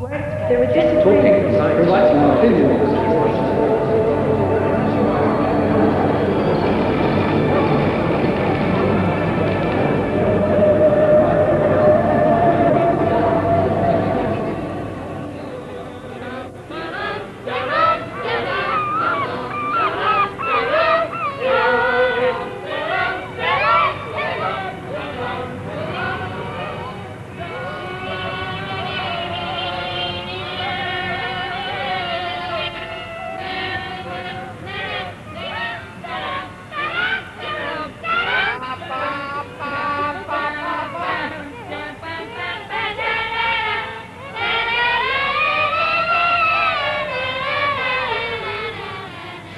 There were disagreements.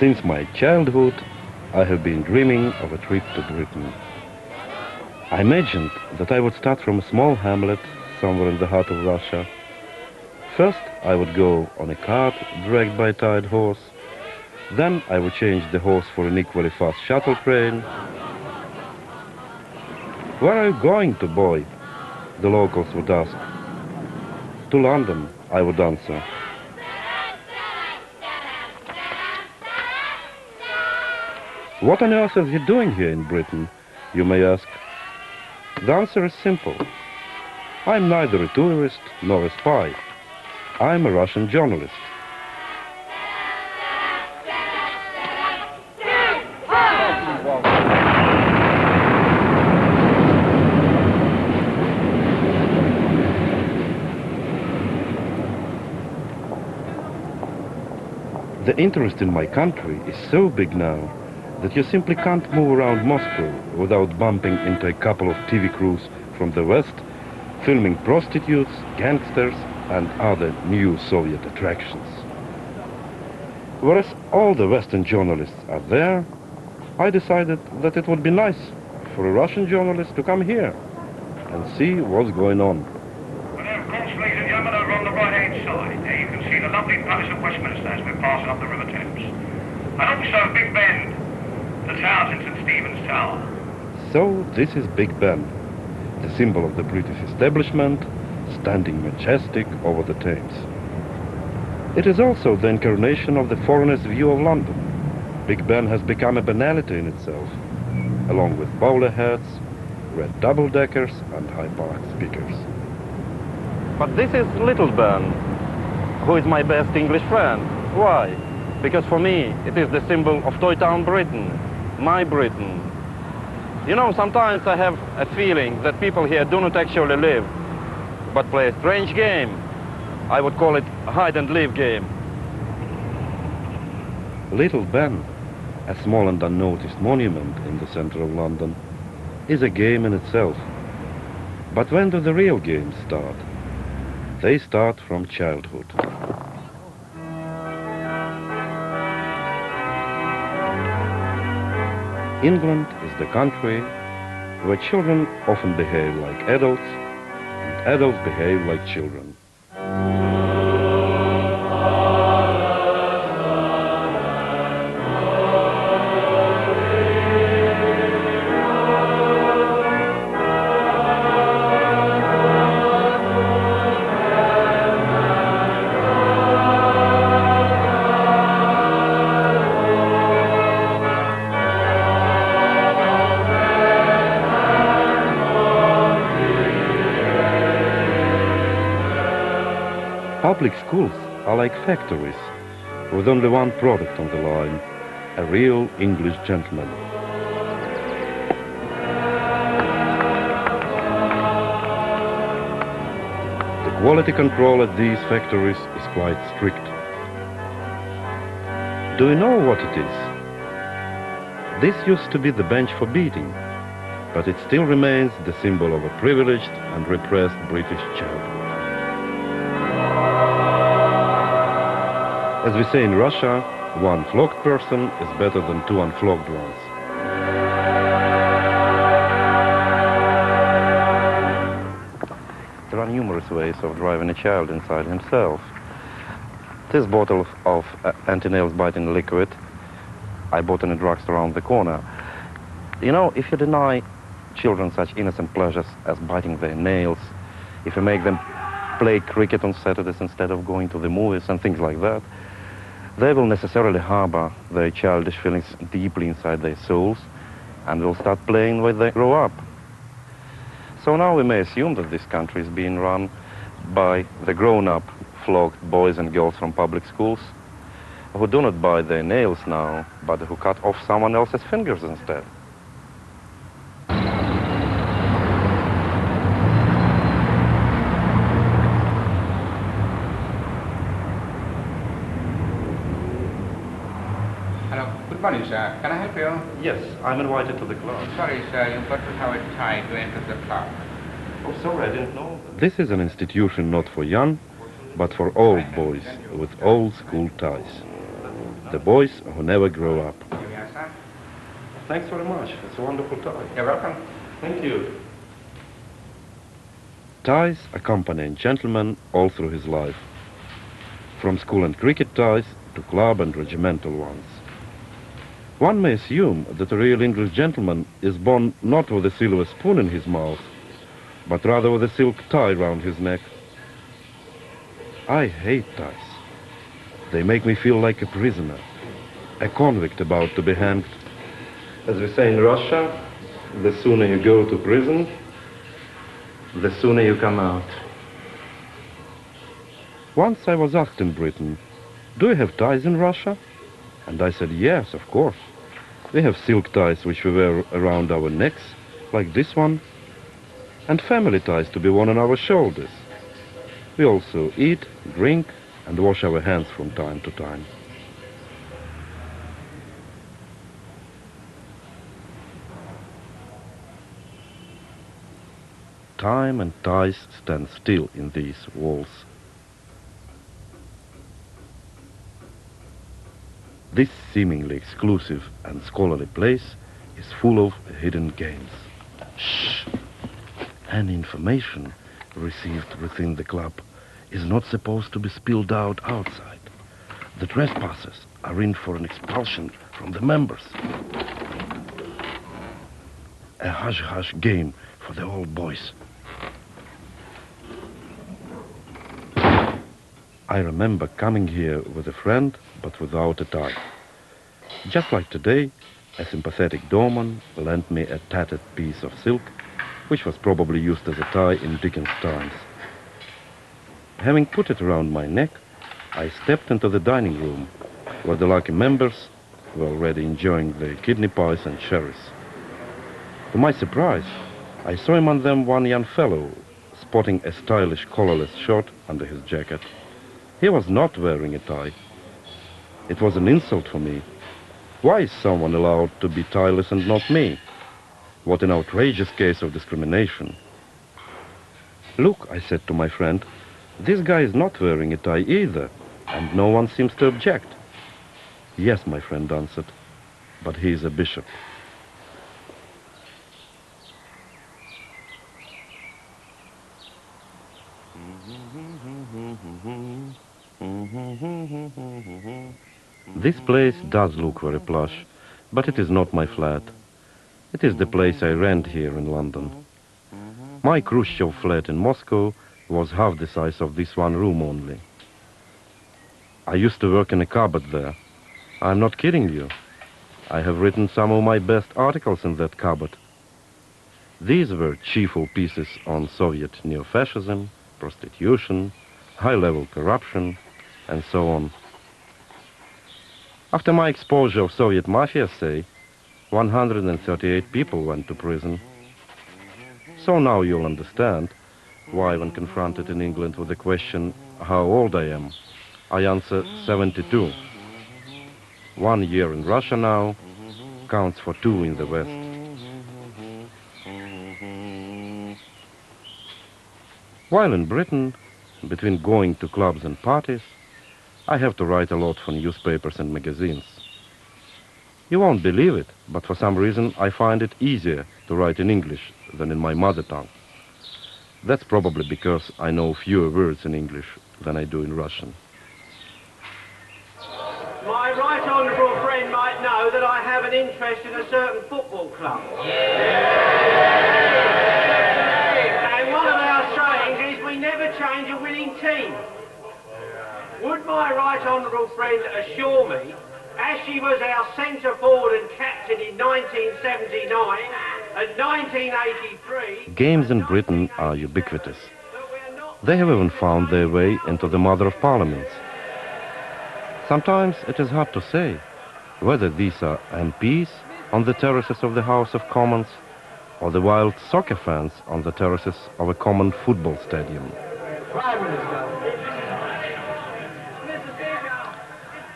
Since my childhood, I have been dreaming of a trip to Britain. I imagined that I would start from a small hamlet somewhere in the heart of Russia. First, I would go on a cart dragged by a tired horse. Then I would change the horse for an equally fast shuttle train. "Where are you going to, boy?" the locals would ask. "To London," I would answer. "What on earth are you doing here in Britain?" you may ask. The answer is simple. I'm neither a tourist nor a spy. I'm a Russian journalist. The interest in my country is so big now that you simply can't move around Moscow without bumping into a couple of TV crews from the West, filming prostitutes, gangsters, and other new Soviet attractions. Whereas all the Western journalists are there, I decided that it would be nice for a Russian journalist to come here and see what's going on. Well, of course, ladies and gentlemen, over on the right-hand side, there you can see the lovely Palace of Westminster as we're passing up the River Thames. And also Big Ben, the towers in St. Stephen's Tower. So this is Big Ben, the symbol of the British establishment, standing majestic over the Thames. It is also the incarnation of the foreigner's view of London. Big Ben has become a banality in itself, along with bowler hats, red double-deckers and high-park speakers. But this is Little Ben, who is my best English friend. Why? Because for me, it is the symbol of Toy Town Britain, my Britain. You know, sometimes I have a feeling that people here do not actually live, but play a strange game. I would call it a hide-and-live game. Little Ben, a small and unnoticed monument in the center of London, is a game in itself. But when do the real games start? They start from childhood. England is the country where children often behave like adults and adults behave like children. Public schools are like factories with only one product on the line, a real English gentleman. The quality control at these factories is quite strict. Do you know what it is? This used to be the bench for beating, but it still remains the symbol of a privileged and repressed British childhood. As we say in Russia, one flogged person is better than two unflogged ones. There are numerous ways of driving a child inside himself. This bottle of anti-nails biting liquid I bought in a drugstore around the corner. You know, if you deny children such innocent pleasures as biting their nails, if you make them play cricket on Saturdays instead of going to the movies and things like that, they will necessarily harbor their childish feelings deeply inside their souls and will start playing when they grow up. So now we may assume that this country is being run by the grown-up, flogged boys and girls from public schools who do not bite their nails now, but who cut off someone else's fingers instead. Hello, good morning, sir. Can I help you? Yes, I'm invited to the club. Sorry, sir, you've got to have a tie to enter the club. Oh, sorry, I didn't know. This is an institution not for young, but for old boys with old school ties. The boys who never grow up. Here we are, sir. Thanks very much. It's a wonderful tie. You're welcome. Thank you. Ties accompany a gentleman all through his life. From school and cricket ties to club and regimental ones. One may assume that a real English gentleman is born not with a silver spoon in his mouth, but rather with a silk tie round his neck. I hate ties. They make me feel like a prisoner, a convict about to be hanged. As we say in Russia, the sooner you go to prison, the sooner you come out. Once I was asked in Britain, do you have ties in Russia? And I said, yes, of course. We have silk ties which we wear around our necks, like this one, and family ties to be worn on our shoulders. We also eat, drink, and wash our hands from time to time. Time and ties stand still in these walls. This seemingly exclusive and scholarly place is full of hidden games. Shh! Any information received within the club is not supposed to be spilled out outside. The trespassers are in for an expulsion from the members. A hush-hush game for the old boys. I remember coming here with a friend, but without a tie. Just like today, a sympathetic doorman lent me a tattered piece of silk, which was probably used as a tie in Dickens' times. Having put it around my neck, I stepped into the dining room, where the lucky members were already enjoying their kidney pies and cherries. To my surprise, I saw among them one young fellow, sporting a stylish collarless shirt under his jacket. He was not wearing a tie. It was an insult for me. Why is someone allowed to be tieless and not me? What an outrageous case of discrimination. Look, I said to my friend, this guy is not wearing a tie either, and no one seems to object. Yes, my friend answered, but he is a bishop. This place does look very plush, but it is not my flat. It is the place I rent here in London. My Khrushchev flat in Moscow was half the size of this one room only. I used to work in a cupboard there. I'm not kidding you. I have written some of my best articles in that cupboard. These were cheerful pieces on Soviet neo-fascism, prostitution, high-level corruption, and so on. After my exposure of Soviet mafia, say, 138 people went to prison. So now you'll understand why, when confronted in England with the question how old I am, I answer 72. 1 year in Russia now counts for 2 in the West. While in Britain, between going to clubs and parties, I have to write a lot for newspapers and magazines. You won't believe it, but for some reason I find it easier to write in English than in my mother tongue. That's probably because I know fewer words in English than I do in Russian. My right honourable friend might know that I have an interest in a certain football club. And one of our sayings is we never change a winning team. Would my right honourable friend assure me, as she was our centre forward and captain in 1979 and 1983... Games in Britain are ubiquitous. They have even found their way into the Mother of Parliaments. Sometimes it is hard to say whether these are MPs on the terraces of the House of Commons or the wild soccer fans on the terraces of a common football stadium.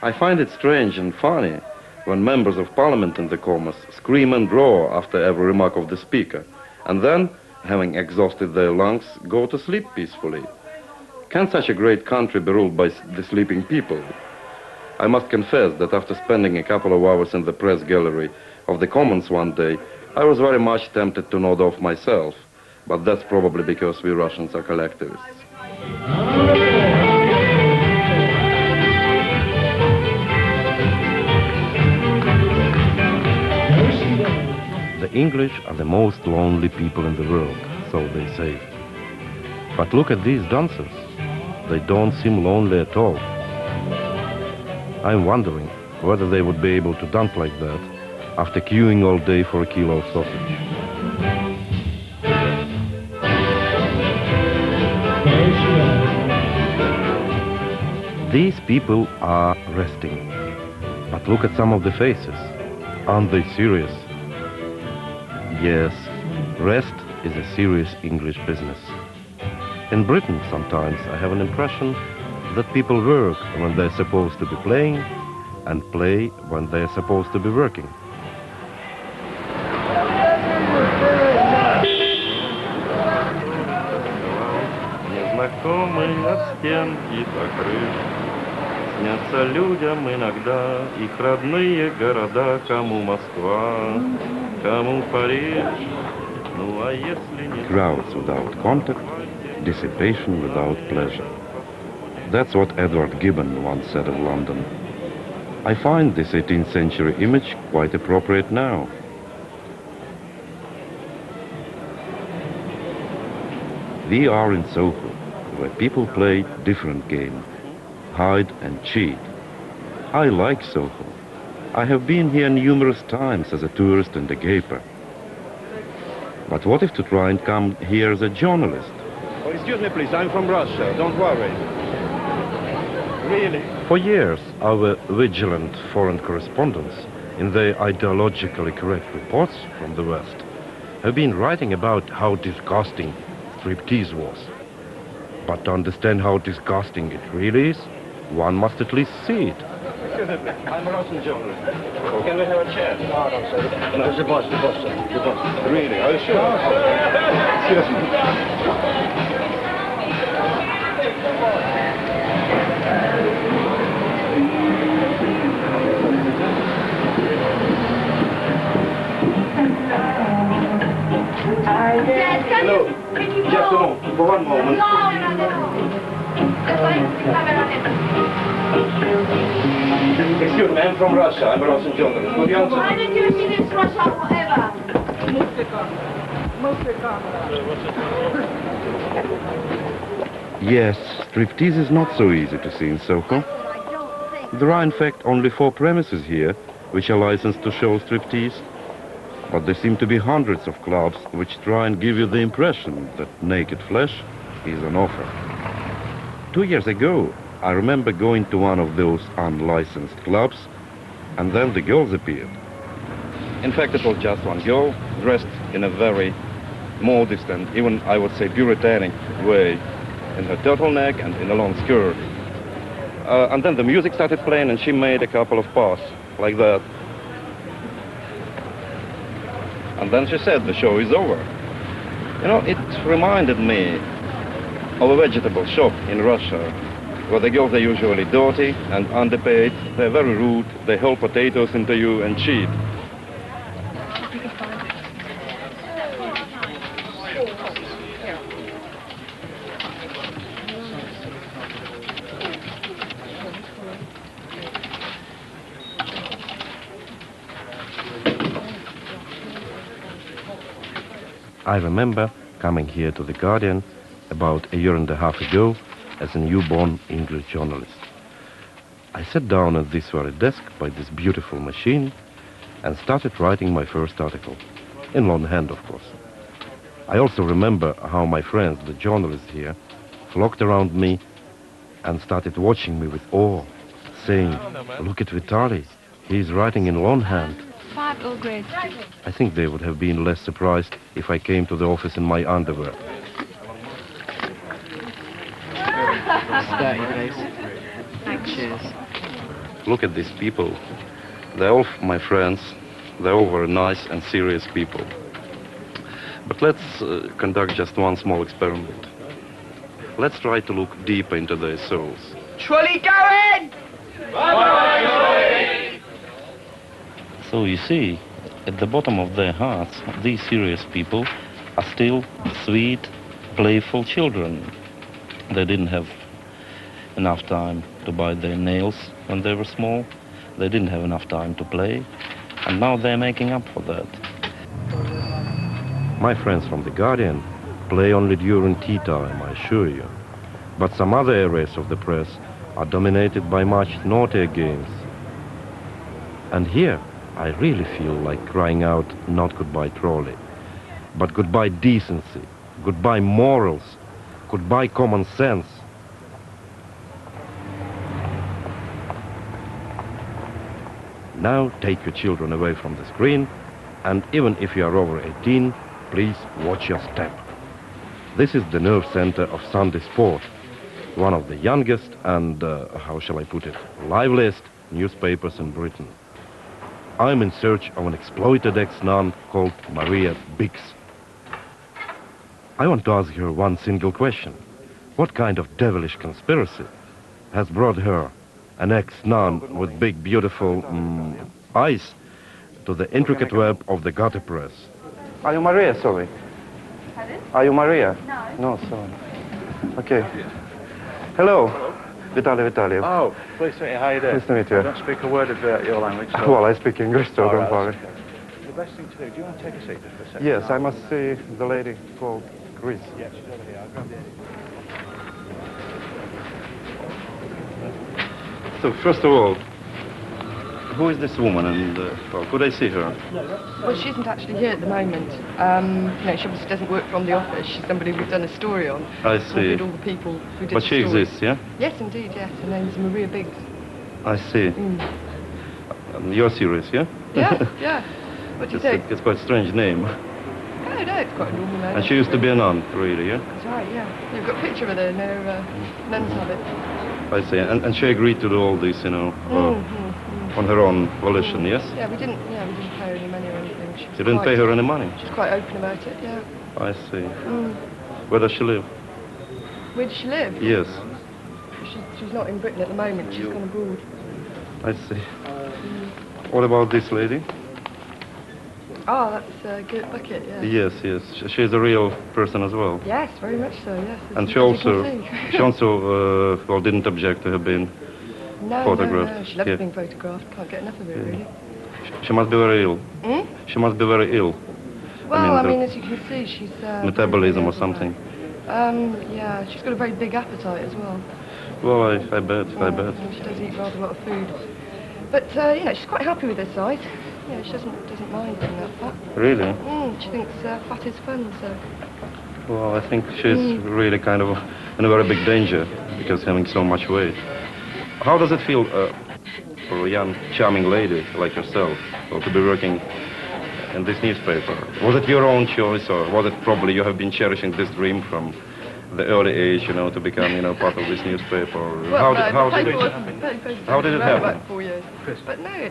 I find it strange and funny when members of Parliament in the Commons scream and roar after every remark of the Speaker, and then, having exhausted their lungs, go to sleep peacefully. Can such a great country be ruled by the sleeping people? I must confess that after spending a couple of hours in the press gallery of the Commons one day, I was very much tempted to nod off myself, but that's probably because we Russians are collectivists. The English are the most lonely people in the world, so they say. But look at these dancers. They don't seem lonely at all. I'm wondering whether they would be able to dance like that after queuing all day for a kilo of sausage. These people are resting. But look at some of the faces. Aren't they serious? Yes, rest is a serious English business. In Britain, sometimes I have an impression that people work when they're supposed to be playing and play when they're supposed to be working. Незнакомые от стенки до крыш снятся людям иногда их родные города, кому Москва, кому Париж, ну а если не... Crowds without contact, dissipation without pleasure. That's what Edward Gibbon once said of London. I find this 18th century image quite appropriate now. We are in Soho, where people play different game, hide and cheat. I like Soho. I have been here numerous times as a tourist and a gaper. But what if to try and come here as a journalist? Oh, excuse me, please, I'm from Russia. Don't worry. Really? For years, our vigilant foreign correspondents, in their ideologically correct reports from the West, have been writing about how disgusting striptease was. But to understand how disgusting it really is, one must at least see it. I'm a Russian journalist. Can we have a chat? No, no, sir. No, the boss, the boss. Really? Are you sure? Seriously. Hello. Just a moment. For one moment. Excuse me, I'm from Russia. I'm a Russian journalist. Could you answer? I didn't you see this Russia whatever? Yes, striptease is not so easy to see in Soho. There are in fact only 4 premises here which are licensed to show striptease. But there seem to be hundreds of clubs which try and give you the impression that naked flesh is an offer. 2 years ago, I remember going to one of those unlicensed clubs, and then the girls appeared. In fact, it was just one girl, dressed in a very modest and even, I would say, puritanic way, in her turtleneck and in a long skirt. And then the music started playing, and she made a couple of pas, like that. And then she said, the show is over. You know, it reminded me of a vegetable shop in Russia, where the girls are usually dirty and underpaid, they're very rude, they hurl potatoes into you and cheat. I remember coming here to the Guardian about a year and a half ago as a newborn English journalist. I sat down at this very desk by this beautiful machine and started writing my first article, in longhand, of course. I also remember how my friends, the journalists here, flocked around me and started watching me with awe, saying, "Look at Vitali, he's writing in longhand." 5 little grades. I think they would have been less surprised if I came to the office in my underwear. Cheers. Look at these people. They're all my friends. They're all very nice and serious people. But let's conduct just one small experiment. Let's try to look deeper into their souls. Trolley going! Bye-bye, trolley! So you see, at the bottom of their hearts, these serious people are still sweet, playful children. They didn't have enough time to bite their nails when they were small. They didn't have enough time to play. And now they're making up for that. My friends from The Guardian play only during tea time, I assure you. But some other areas of the press are dominated by much naughtier games. And here, I really feel like crying out, not goodbye trolley, but goodbye decency, goodbye morals, goodbye common sense. Now take your children away from the screen, and even if you are over 18, please watch your step. This is the nerve center of Sunday sport, one of the youngest and, how shall I put it, liveliest newspapers in Britain. I'm in search of an exploited ex-nun called Maria Biggs. I want to ask her one single question. What kind of devilish conspiracy has brought her, an ex-nun with big, beautiful eyes, to the intricate web of the gutter press? Are you Maria, sorry? Pardon? Are you Maria? No. No, sorry. Okay. Hello. Vitali Vitaliev. Oh, pleased to meet you. How you doing? Nice to meet you. I don't speak a word of your language. So Well, I speak English, so don't worry. The best thing to do, do you want to take a seat just for a second? Yes, I must see the lady called Chris. Yeah, she's over here. I'll grab the... So, first of all, who is this woman, and well, could I see her? Well, she isn't actually here at the moment. She obviously doesn't work from the office. She's somebody we've done a story on. I We've see. got all the people who did But the she story. exists, yeah? Yes, indeed, yes. Her name's Maria Biggs. I see. You're serious, yeah? Yeah, yeah. What do you think? It's quite a strange name. Oh, no, it's quite a normal name. And she used to be a nun, really, yeah? That's right, yeah. You've got a picture of her in her nun's habit. I see. And she agreed to do all this, on her own volition, yes? Yeah, we didn't pay her any money or anything. She was You didn't pay her any money? She's quite open about it, yeah. I see. Where does she live? Where does she live? Yes, She's not in Britain at the moment. She's gone abroad. I see. What about this lady? Oh, that's Gert Bucket, yeah. Yes, yes. She's a real person as well. Yes, very much so, yes. And as she you also, can see. she also, didn't object to her being No, photographed. she loves Yeah. being photographed. Can't get enough of it, really. She must be very ill. Hmm? She must be very ill. Well, I mean, as you can see, she's... metabolism or very something. Yeah, she's got a very big appetite as well. Well, I bet. And she does eat rather a lot of food. But, she's quite happy with her size. Yeah, she doesn't mind being that fat. Really? She thinks fat is fun, so... Well, I think she's really kind of in a very big danger because having so much weight. How does it feel for a young, charming lady like yourself, to be working in this newspaper? Was it your own choice, or was it probably you have been cherishing this dream from the early age, to become, part of this newspaper? Well, How did it happen? About 4 years. But no,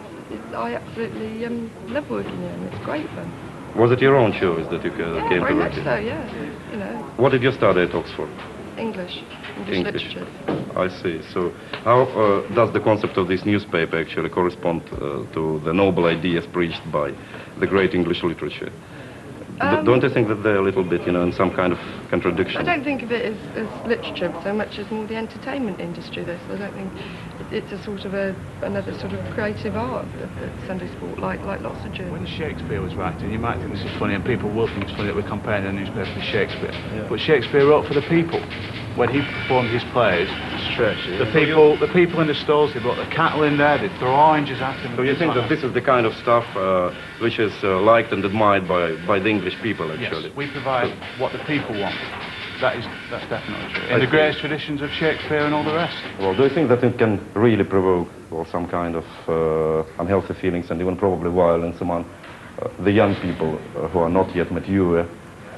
I absolutely love working here, and it's great fun. Was it your own choice that you came Very to much work here? so, yeah. What did you study at Oxford? English literature. I see. So how does the concept of this newspaper actually correspond to the noble ideas preached by the great English literature? Don't you think that they're a little bit, you know, in some kind of contradiction? I don't think of it as literature so much as more the entertainment industry, this. I don't think it's a sort of another sort of creative art of Sunday sport, like lots of journals. When Shakespeare was writing, you might think this is funny, and people will think it's funny that we're comparing the newspaper to Shakespeare. Yeah. But Shakespeare wrote for the people. When he performed his plays, the people in the stalls, they brought the cattle in there, they'd throw oranges at him. So you think that this is the kind of stuff which is liked and admired by the English people, actually? Yes, we provide what the people want. That's definitely true. In the greatest traditions of Shakespeare and all the rest. Well, do you think that it can really provoke some kind of unhealthy feelings and even probably violence among the young people who are not yet mature?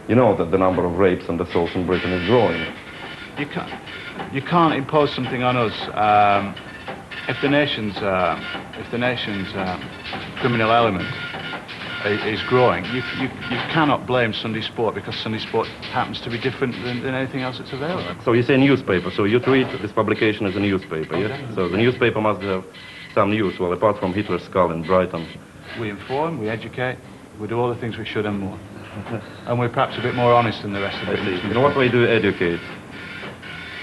You know that the number of rapes and assaults in Britain is growing. You can't impose something on us if the nation's criminal element is growing. You cannot blame Sunday sport because Sunday sport happens to be different than anything else that's available. So you say newspaper, so you treat this publication as a newspaper, yes? Definitely. So the newspaper must have some news, well, apart from Hitler's skull in Brighton. We inform, we educate, we do all the things we should and more. And we're perhaps a bit more honest than the rest of the British. In what way do you educate?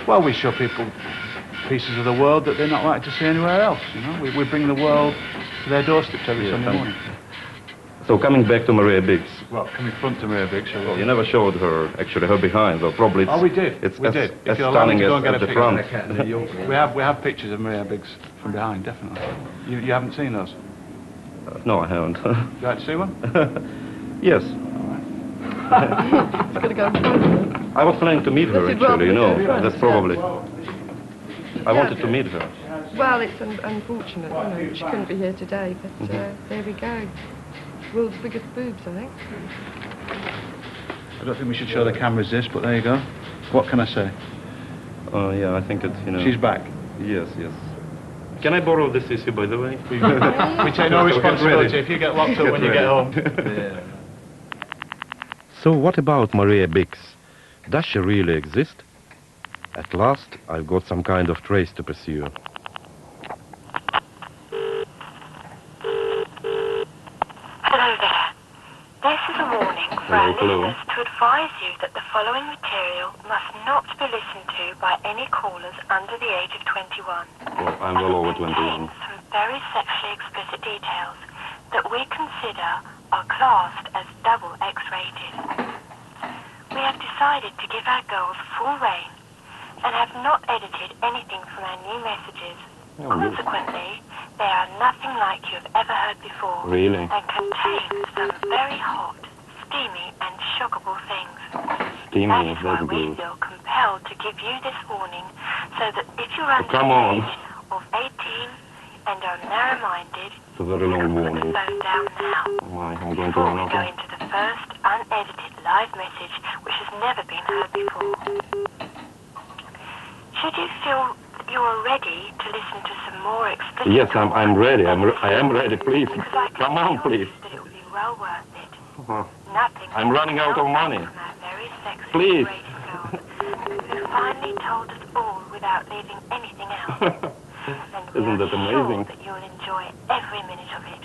Well, we show people pieces of the world that they're not likely to see anywhere else, you know. We bring the world to their doorsteps every Sunday morning. So coming back to Maria Biggs. Well, coming front to Maria Biggs. Well, you never showed her, actually, her behind, or probably it's... Oh, we did. It's we did. as stunning as at the front. we have pictures of Maria Biggs from behind, definitely. You haven't seen those? No, I haven't. Would you like to see one? Yes. It's going to go in front. I was planning to meet her, actually, you know. That's probably... I wanted to meet her. Well, it's unfortunate, you know, she couldn't be here today, but there we go. World's biggest boobs, I think. I don't think we should show the cameras this, but there you go. What can I say? Yeah, I think it's, you know... She's back. Yes, yes. Can I borrow this issue, by the way? We take no responsibility if you get locked up when you get home. Yeah. So what about Maria Biggs? Does she really exist? At last, I've got some kind of trace to pursue. Hello there. This is a warning for our listeners to advise you that the following material must not be listened to by any callers under the age of 21. Well, I'm well over 21. Some very sexually explicit details that we consider are classed as double X-rated. We have decided to give our girls full rein and have not edited anything from our new messages. Consequently, they are nothing like you have ever heard before. Really? And contain some very hot, steamy and shockable things. Steamy, that is why very we good. feel compelled to give you this warning so that if you're under come the on. age of 18 and are narrow-minded, It's a very long warning. put the phone down now. I'm going to Before run we out go of... into the first unedited live message which has never been heard before. Should you feel that you are ready to listen to some more explicit... Yes, I'm ready. I am ready, please. Because I can Come on, assure you please. that it will be well worth it. Uh-huh. Nothing I'm running out of money. from our very sexy Please. girls who finally told us all without leaving anything else. And we Isn't are that amazing? sure that you'll enjoy every minute of it.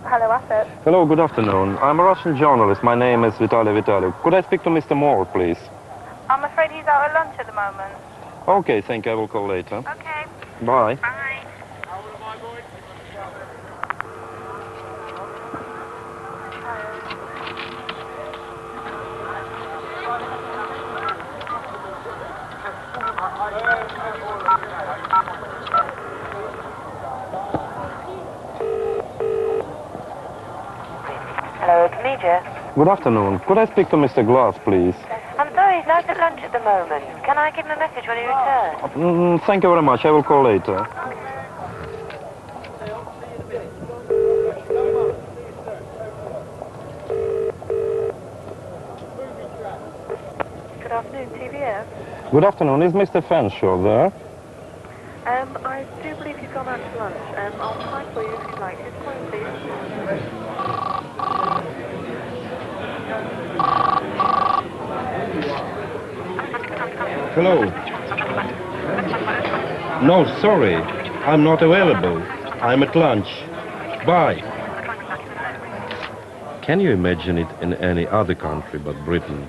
Hello, Asset. Hello, good afternoon. I'm a Russian journalist. My name is Vitali Vitaliev. Could I speak to Mr. Moore, please? I'm afraid he's out at lunch at the moment. Okay, thank you. I will call later. Okay. Bye. Bye. Hello, Khadija. Good afternoon. Could I speak to Mr. Glass, please? I'm sorry, he's not at lunch at the moment. Can I give him a message when he returns? Thank you very much. I will call later. Good afternoon, TVS. Good afternoon. Is Mr. Fanshawe there? I do believe he's gone out to lunch. I'll try for you if you'd like. His phone, please. Hello. No, sorry. I'm not available. I'm at lunch. Bye. Can you imagine it in any other country but Britain?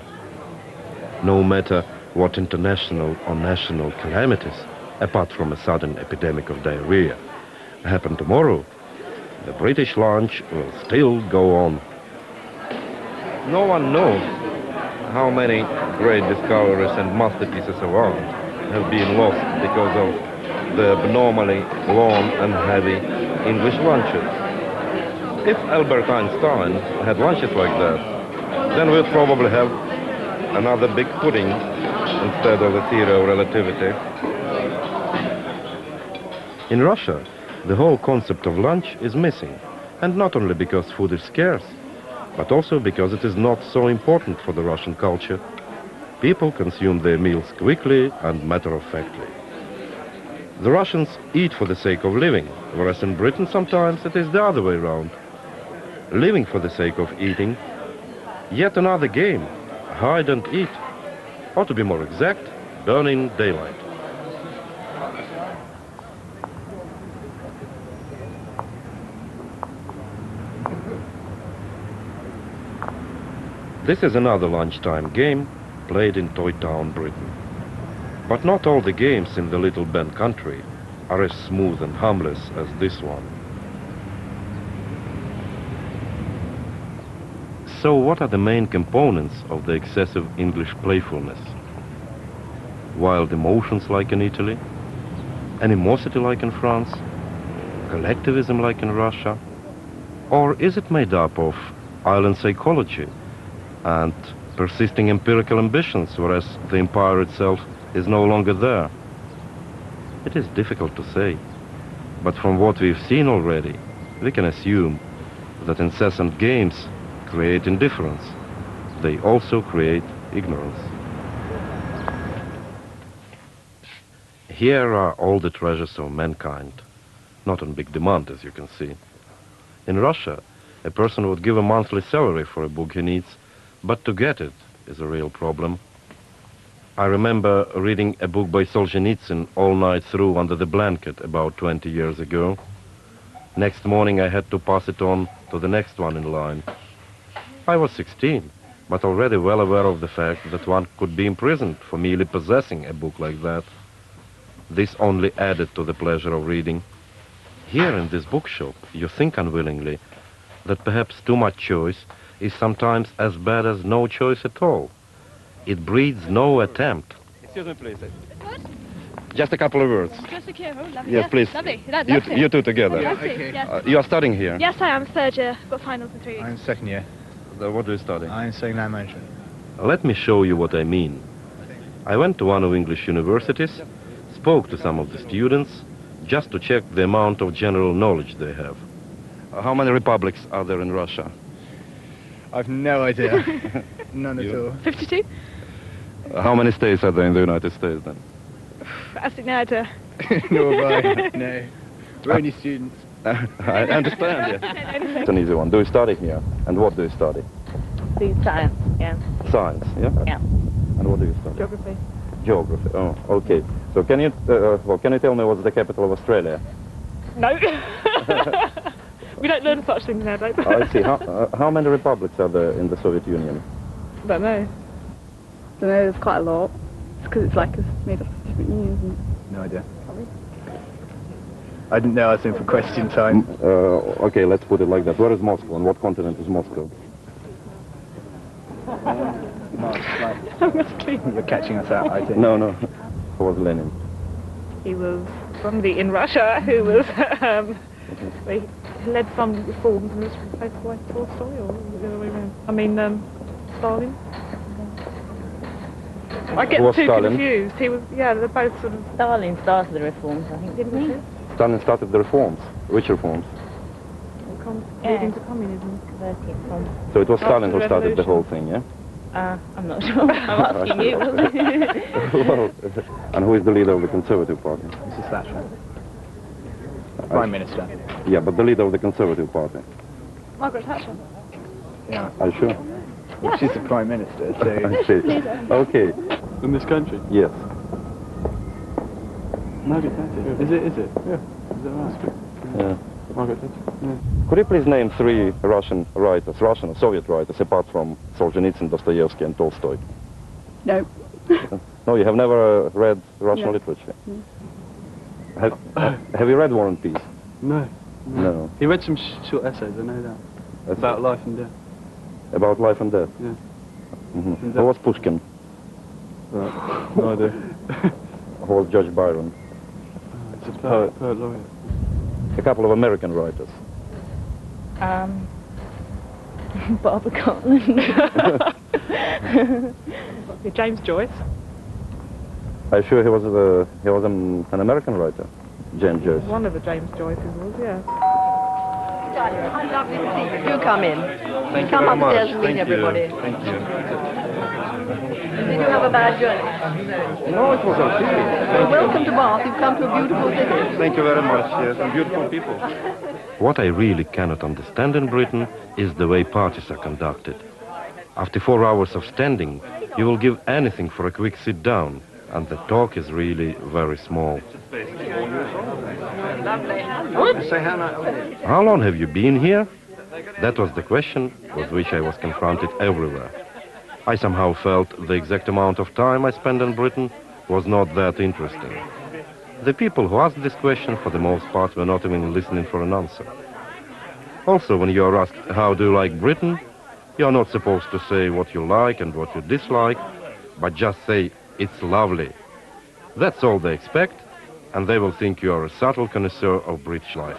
No matter what international or national calamities, apart from a sudden epidemic of diarrhea, happen tomorrow, the British lunch will still go on. No one knows how many great discoveries and masterpieces of art have been lost because of the abnormally long and heavy English lunches. If Albert Einstein had lunches like that, then we'd probably have another big pudding instead of the theory of relativity. In Russia, the whole concept of lunch is missing, and not only because food is scarce, but also because it is not so important for the Russian culture. People consume their meals quickly and matter-of-factly. The Russians eat for the sake of living, whereas in Britain sometimes it is the other way around. Living for the sake of eating. Yet another game, hide and eat. Or to be more exact, burn in daylight. This is another lunchtime game played in Toy Town, Britain. But not all the games in the Little Ben country are as smooth and harmless as this one. So what are the main components of the excessive English playfulness? Wild emotions like in Italy? Animosity like in France? Collectivism like in Russia? Or is it made up of island psychology and persisting empirical ambitions, whereas the empire itself is no longer there? It is difficult to say, but from what we've seen already, we can assume that incessant games create indifference. They also create ignorance. Here are all the treasures of mankind, not on big demand, as you can see. In Russia, a person would give a monthly salary for a book he needs, but to get it is a real problem. I remember reading a book by Solzhenitsyn all night through under the blanket about 20 years ago. Next morning I had to pass it on to the next one in line. I was 16, but already well aware of the fact that one could be imprisoned for merely possessing a book like that. This only added to the pleasure of reading. Here in this bookshop, you think unwillingly that perhaps too much choice is sometimes as bad as no choice at all. It breeds no attempt. Excuse me, please. What? Just a couple of words. Just a cue. Oh, lovely. Yes, please. Lovely. You two together. Yeah, okay. Yes. You are studying here? Yes, I am. Third year. Got finals in 3 weeks. I'm second year. What do you study? I'm studying land management. Let me show you what I mean. I went to one of English universities, spoke to some of the students, just to check the amount of general knowledge they have. How many republics are there in Russia? I've no idea. None at all. 52? How many states are there in the United States then? Absolutely no idea. Nor have I. No. We're only students. I understand, yeah. It's an easy one. Do you study here? And what do you study? The science, yeah. Science, yeah? Yeah. And what do you study? Geography. Geography, oh, okay. So can you tell me what's the capital of Australia? No. We don't learn such things nowadays. I see. How many republics are there in the Soviet Union? Don't know. Don't know, there's quite a lot. It's because it's like it's made up of different unions, isn't it? No idea. I didn't know I was in for question time. Okay, let's put it like that. Where is Moscow? On what continent is Moscow? You're catching us out, I think. No. Who was Lenin? He was somebody in Russia who was, he led some reforms and was replaced by Tolstoy, or the other way around. I mean, Stalin. I get too confused. He was, yeah, they're both sort of... Stalin started the reforms, I think, didn't he? Stalin started the reforms. Which reforms? Leading to communism. So it was Stalin who started the whole thing, yeah? I'm not sure. I'm asking you. Well, and who is the leader of the Conservative Party? Mrs. Thatcher. Prime Minister. Yeah, but the leader of the Conservative Party. Margaret Thatcher. Yeah. Are you sure? Well, she's the Prime Minister, so... I see. Okay. In this country? Yes. Margaret Thatcher. Is it? Yeah. Is that right? Yeah. Margaret Thatcher. Yeah. Could you please name 3 Russian writers, Russian or Soviet writers, apart from Solzhenitsyn, Dostoevsky and Tolstoy? No. No, you have never read Russian No. literature? Have you read War and Peace? No. No. He read some short essays, I know that. That's About life and death. About life and death? Yeah. Mm-hmm. Who was Pushkin? Right. No idea. Who was George Byron? It's a poet laureate. A couple of American writers. Barbara Cartland. James Joyce. I'm sure he was an American writer, James Joyce. One of the James Joyces was, yeah. How lovely to see you. Do come in. Thank you Come very much. upstairs and meet Thank everybody. you. Thank you. Did you have a bad journey? No, it was okay. Well, welcome to Bath. You've come to a beautiful city. Thank you very much, yes, and beautiful people. What I really cannot understand in Britain is the way parties are conducted. After 4 hours of standing, you will give anything for a quick sit down, and the talk is really very small. How long have you been here? That was the question with which I was confronted everywhere. I somehow felt the exact amount of time I spent in Britain was not that interesting. The people who asked this question, for the most part, were not even listening for an answer. Also, when you are asked, how do you like Britain? You are not supposed to say what you like and what you dislike, but just say, it's lovely. That's all they expect, and they will think you are a subtle connoisseur of British life.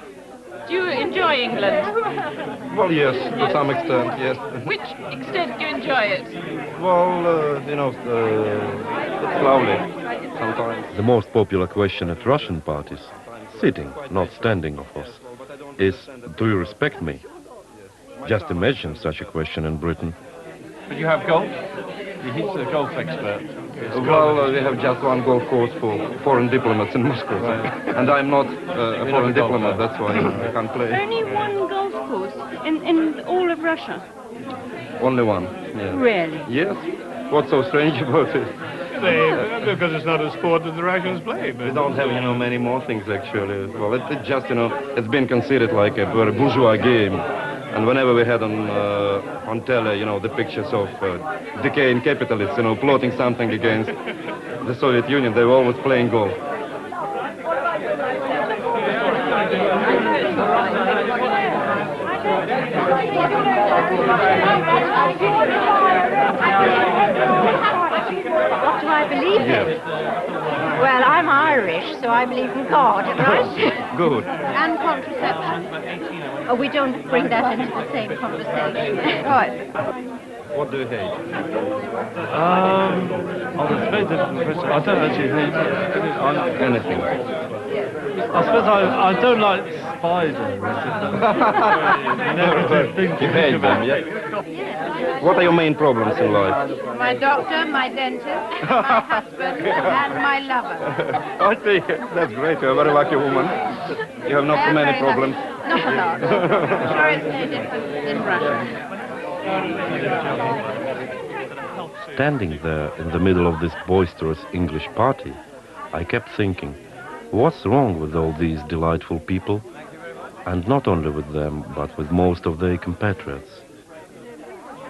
Do you enjoy England? Well, yes, to some extent, yes. Which extent do you enjoy it? Well, it's lovely, sometimes. The most popular question at Russian parties, sitting, not standing, of course, is, do you respect me? Just imagine such a question in Britain. But you have golf? He's a golf expert. Well, we have just one golf course for foreign diplomats in Moscow. Right. And I'm not a foreign diplomat, that's why I can't play. Only one golf course in all of Russia? Only one, yes. Really? Yes. What's so strange about it? Because it's not a sport that the Russians play. We don't have, many more things, actually. Well, it just, it's been considered like a very bourgeois game. And whenever we had on tele, the pictures of decaying capitalists, plotting something against the Soviet Union, they were always playing golf. What do I believe in? Well, I'm Irish, so I believe in God, right? Good. And contraception. Oh, we don't bring that into the same conversation. Right. What do you hate? It's very difficult. I don't actually hate anything. I suppose I don't like spiders. You hate them, yeah? What are your main problems in life? My doctor, my dentist, my husband, and my lover. I see. That's great. You're a very lucky woman. You have not so many problems. Not a lot. I'm sure it's no different in Russia. Standing there in the middle of this boisterous English party, I kept thinking, what's wrong with all these delightful people? And not only with them, but with most of their compatriots.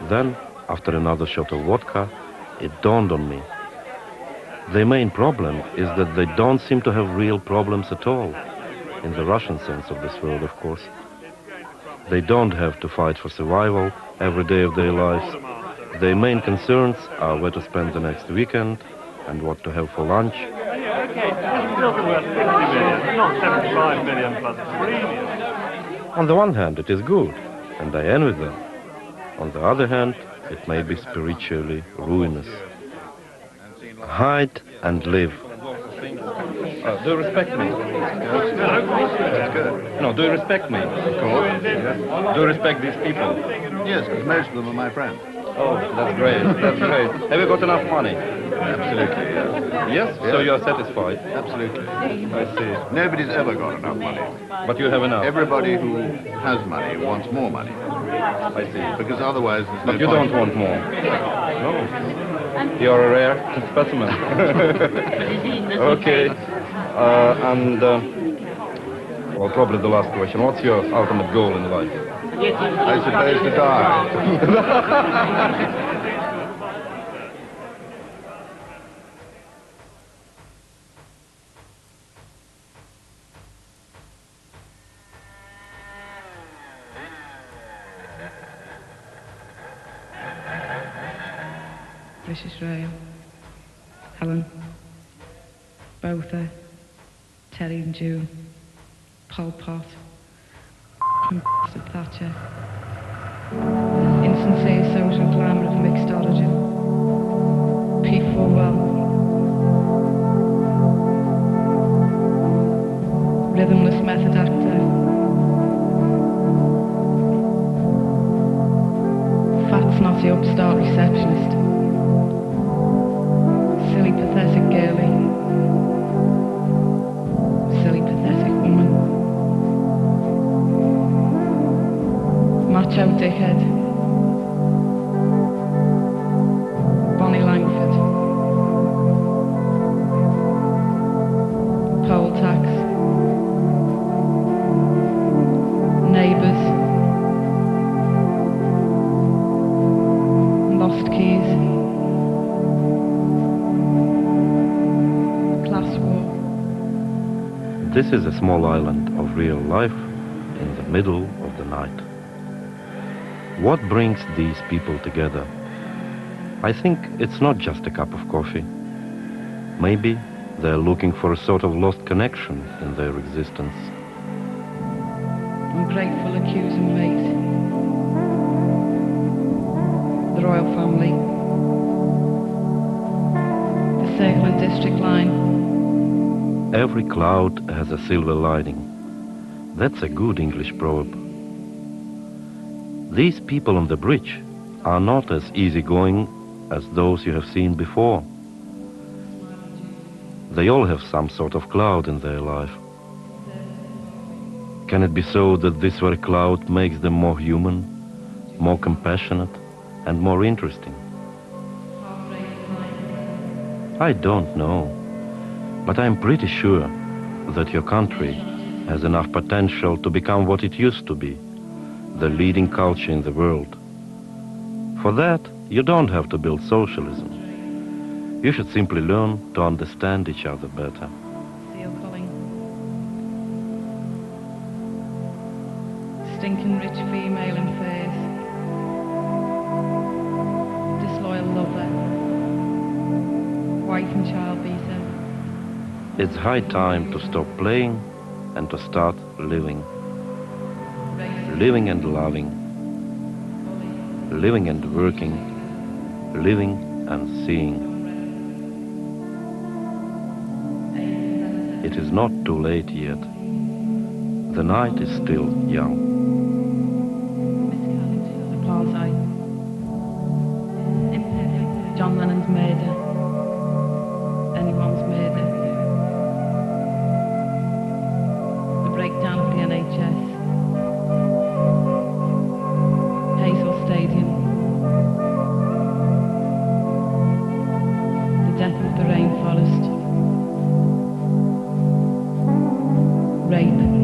Then, after another shot of vodka, it dawned on me. The main problem is that they don't seem to have real problems at all, in the Russian sense of this word, of course. They don't have to fight for survival every day of their lives. Their main concerns are where to spend the next weekend and what to have for lunch. Okay, it's still worth 50 million, not 75 million plus premium. On the one hand, it is good, and I envy them. On the other hand, it may be spiritually ruinous. Hide and live. Do you respect me? No, do you respect me? Of course. Yes. Do you respect these people? Yes, because most of them are my friends. Oh, that's great. That's great. Have you got enough money? Absolutely, yes. Yes? So you are satisfied? Absolutely. I see. Nobody's ever got enough money. But you have enough? Everybody who has money wants more money. I see. Because otherwise there's But no you point. don't want more? No. You're a rare specimen. Okay. Well, probably the last question. What's your ultimate goal in life? I suppose to die. British Rail, Helen, Botha, Terry and June, Pol Pot, and Thatcher. Insincere social glamour of mixed origin. P4 rhythmless method actor. Fat snotty upstart receptionist. Silly pathetic girlie. Silly pathetic woman. Macho dickhead. Bonnie Langford. Poll tax. Neighbours. Lost keys. Class war. This is a small island of real life in the middle of the night. What brings these people together? I think it's not just a cup of coffee. Maybe they're looking for a sort of lost connection in their existence. Ungrateful accuse and mate. The royal family. The Circle and District Line. Every cloud has a silver lining. That's a good English proverb. These people on the bridge are not as easygoing as those you have seen before. They all have some sort of cloud in their life. Can it be so that this very cloud makes them more human, more compassionate, and more interesting? I don't know, but I'm pretty sure that your country has enough potential to become what it used to be, the leading culture in the world. For that, you don't have to build socialism. You should simply learn to understand each other better. Seal culling. Stinking rich female in furs. Disloyal lover. Wife and child beater. It's high time to stop playing and to start living. Living and loving. Living and working. Living and seeing. It is not too late yet. The night is still young. Apartheid. John Lennon's murder. Anyone's murder. The breakdown of the NHS. Hazel Stadium. The death of the rainforest. Rape.